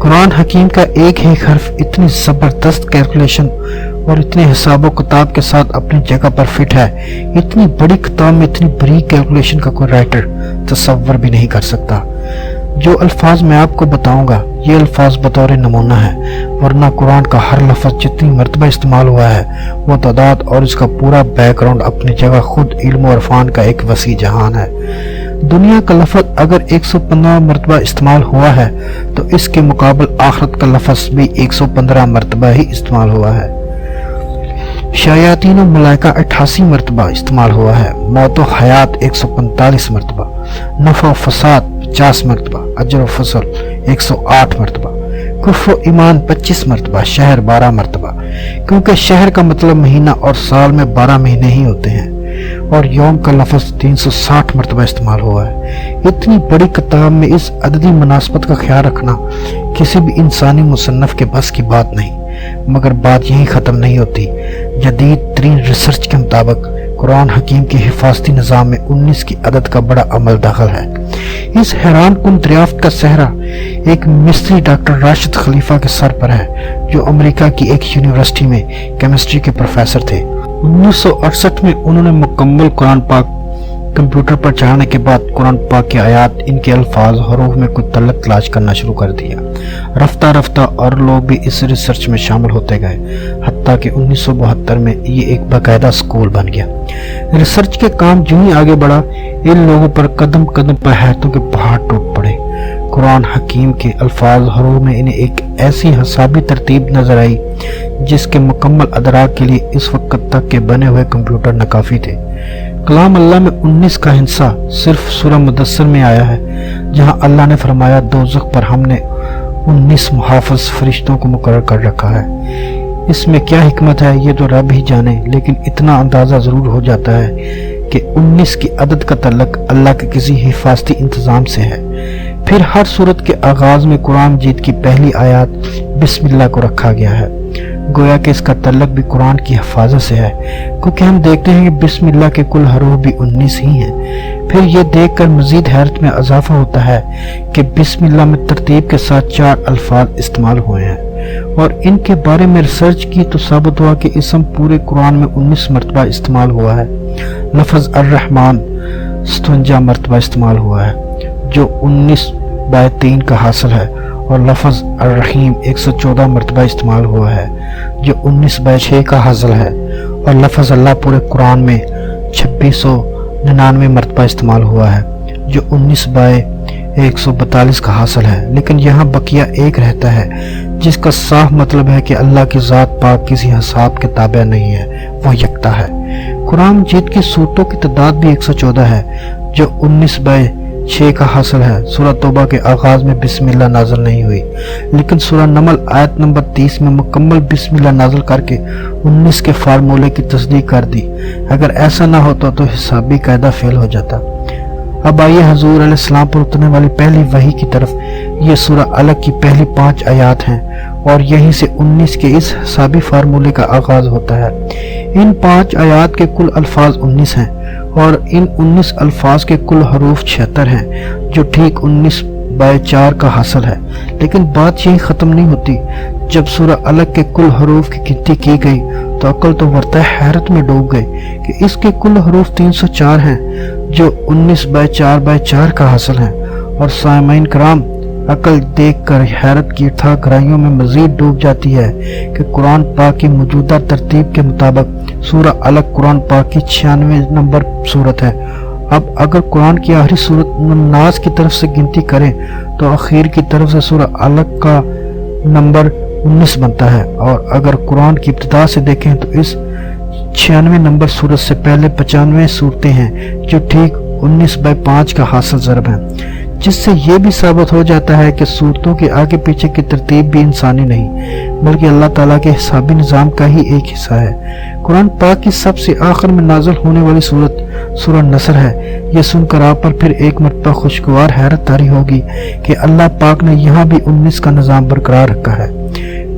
قرآن حکیم کا ایک ہی حرف اتنی زبردست کیلکولیشن اور اتنے حساب و کتاب کے ساتھ اپنی جگہ پر فٹ ہے، اتنی بڑی کتاب میں اتنی بریک کیلکولیشن کا کوئی رائٹر تصور بھی نہیں کر سکتا۔ جو الفاظ میں آپ کو بتاؤں گا یہ الفاظ بطور نمونہ ہے، ورنہ قرآن کا ہر لفظ جتنی مرتبہ استعمال ہوا ہے وہ تعداد اور اس کا پورا بیک گراؤنڈ اپنی جگہ خود علم و عرفان کا ایک وسیع جہان ہے۔ دنیا کا لفظ اگر 115 مرتبہ استعمال ہوا ہے تو اس کے مقابل آخرت کا لفظ بھی 115 مرتبہ ہی استعمال ہوا ہے۔ شیاطین و ملائکہ 88 مرتبہ استعمال ہوا ہے، موت و حیات 145 مرتبہ، نفع و فساد 50 مرتبہ، اجر و فصل 108 مرتبہ، کفر و ایمان 25 مرتبہ، شہر 12 مرتبہ، کیونکہ شہر کا مطلب مہینہ اور سال میں 12 مہینے ہی ہوتے ہیں، اور یوم کا لفظ 360 مرتبہ استعمال ہوا ہے۔ اتنی بڑی کتاب میں اس عددی مناسبت کا خیال رکھنا کسی بھی انسانی مصنف کے بس کی بات نہیں، مگر بات یہی ختم نہیں ہوتی۔ جدید ترین ریسرچ کے مطابق قرآن حکیم کے حفاظتی نظام میں 19 کی عدد کا بڑا عمل دخل ہے۔ اس حیران کن دریافت کا صحرا ایک مصری ڈاکٹر راشد خلیفہ کے سر پر ہے، جو امریکہ کی ایک یونیورسٹی میں کیمسٹری کے پروفیسر تھے۔ 1968 میں انہوں نے مکمل قرآن پاک کمپیوٹر پر چڑھانے کے بعد قرآن پاک کے آیات، ان کے الفاظ، حروف میں کوئی تعلق تلاش کرنا شروع کر دیا۔ رفتہ رفتہ اور لوگ بھی اس ریسرچ میں شامل ہوتے گئے، حتیٰ کہ 1972 میں یہ ایک باقاعدہ سکول بن گیا۔ ریسرچ کے کام جو ہی آگے بڑھا، ان لوگوں پر قدم قدم پر حیرتوں کے پہاڑ ٹوٹ پڑے۔ قرآن حکیم کے الفاظ، حروف میں انہیں ایک ایسی حسابی ترتیب نظر آئی جس کے مکمل ادراک کے لیے اس وقت تک کے بنے ہوئے کمپیوٹر ناکافی تھے۔ کلام اللہ میں 19 کا ہندسہ صرف سورہ مدثر میں آیا ہے، جہاں اللہ نے فرمایا دوزخ پر ہم نے 19 محافظ فرشتوں کو مقرر کر رکھا ہے۔ اس میں کیا حکمت ہے یہ تو رب ہی جانے، لیکن اتنا اندازہ ضرور ہو جاتا ہے کہ 19 کی عدد کا تعلق اللہ کے کسی حفاظتی انتظام سے ہے۔ پھر ہر سورت کے آغاز میں قرآن مجید کی پہلی آیات بسم اللہ کو رکھا گیا ہے، گویا کہ اس کا تعلق بھی قرآن کی حفاظت سے ہے، کیونکہ ہم دیکھتے ہیں کہ بسم اللہ کے کل حروف بھی 19 ہی ہیں۔ پھر یہ دیکھ کر مزید حیرت میں اضافہ ہوتا ہے کہ بسم اللہ میں ترتیب کے ساتھ 4 الفاظ استعمال ہوئے ہیں، اور ان کے بارے میں ریسرچ کی تو ثابت ہوا کہ اسم پورے قرآن میں 19 مرتبہ استعمال ہوا ہے۔ لفظ الرحمن 57 مرتبہ استعمال ہوا ہے، جو 19/3 کا حاصل ہے، اور لفظ الرحیم 114 مرتبہ استعمال ہوا ہے، جو 19/6 کا حاصل ہے، اور لفظ اللہ پورے قرآن میں 2699 مرتبہ استعمال ہوا ہے، جو 19/142 کا حاصل ہے۔ لیکن یہاں بقیہ ایک رہتا ہے جس کا صاف مطلب ہے کہ اللہ کی ذات پاک کسی حساب کے تابع نہیں ہے، وہ یکتا ہے۔ قرآن مجید کی سورتوں کی تعداد بھی 114 ہے، جو 19/6 کا حاصل ہے۔ سورہ توبہ کے آغاز میں بسم اللہ نازل نہیں ہوئی، لیکن سورہ نمل آیت نمبر 30 میں مکمل بسم اللہ نازل کر کے 19 کے فارمولے کی تصدیق کر دی۔ اگر ایسا نہ ہوتا تو حسابی قاعدہ فیل ہو جاتا۔ اب آئیے حضور علیہ السلام پر اترنے والی پہلی وحی کی طرف۔ یہ سورہ الگ کی پہلی 5 آیات ہیں، اور یہیں سے 19 کے اس حسابی فارمولے کا آغاز ہوتا ہے۔ ان 5 آیات کے کل الفاظ 19 ہیں، اور ان 19 الفاظ کے کل حروف 76 ہیں، جو ٹھیک 19/4 کا حاصل ہے۔ لیکن بات یہی ختم نہیں ہوتی۔ جب سورہ الگ کے کل حروف کی گنتی کی گئی تو عقل تو ورطہ حیرت میں ڈوب گئی کہ اس کے کل حروف 304 ہیں، جو 19/4 کا حاصل ہیں۔ اور سامعین کرام، عقل دیکھ کر حیرت کی تھا گہرائیوں میں مزید ڈوب جاتی ہے کہ قرآن پاک کی موجودہ ترتیب کے مطابق سورہ الگ قرآن پاک کی 96 نمبر سورت ہے۔ اب اگر قرآن کی آخری سورت ناس کی طرف سے گنتی کریں تو اخیر کی طرف سے سورہ الگ کا نمبر 19 بنتا ہے، اور اگر قرآن کی ابتدا سے دیکھیں تو اس 96 نمبر سورت سے پہلے 95 صورتیں ہیں، جو ٹھیک 19/5 کا حاصل ضرب ہیں، جس سے یہ بھی ثابت ہو جاتا ہے کہ صورتوں کے آگے پیچھے کی ترتیب بھی انسانی نہیں، بلکہ اللہ تعالیٰ کے حسابی نظام کا ہی ایک حصہ ہے۔ قرآن پاک کی سب سے آخر میں نازل ہونے والی سورت سورہ نصر ہے۔ یہ سن کر آپ پر پھر ایک مرتبہ خوشگوار حیرت طاری ہوگی کہ اللہ پاک نے یہاں بھی 19 کا نظام برقرار رکھا ہے۔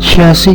86